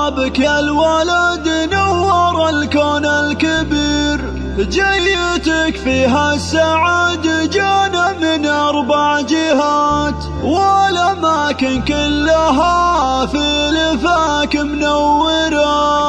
بك يا الولد نور الكون الكبير، جيتك فيها السعادة جانا من 4 جهات، والأماكن كلها في لفاك منورات.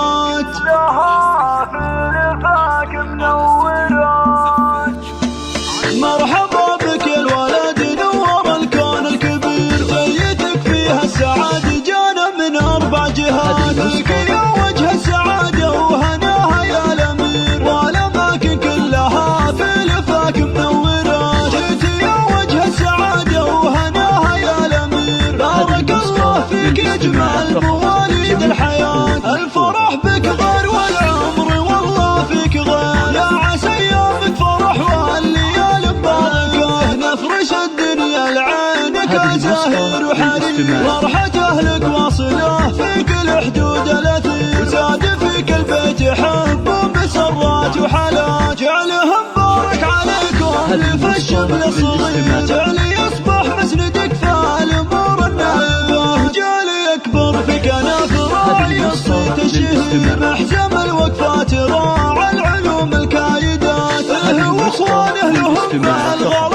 مرحبا بك يا الولد نور الكون الكبير، جيتك فيها السعادة جانا من 4 جهات، لك يا وجه السعادة وهناها يا الأمير، والأماكن كلها في لفاك منورات. جيت يا وجه السعادة وهناها يا الأمير، بارك الله فيك يجمل مواليد الحياة، الفرح بك غير والعمر والله فيك غير، يا عسى ايامك فرح والليالي مباركة، نفرش الدنيا لعينك زاهر وحرير، فرحة اهلك واصلة في كل حدود الاثير، وزاد في كل بيت حب ومسرات وحالات، جعلهم بارك عليكم في الشمل الصغير، جعل يصبح مسندك في الامور النائبة، جعل يكبر في كنف راعي الصوت الشهير، محزم الوقفات راعى العلوم الكايدات، اهله واخوانه لهم الغالي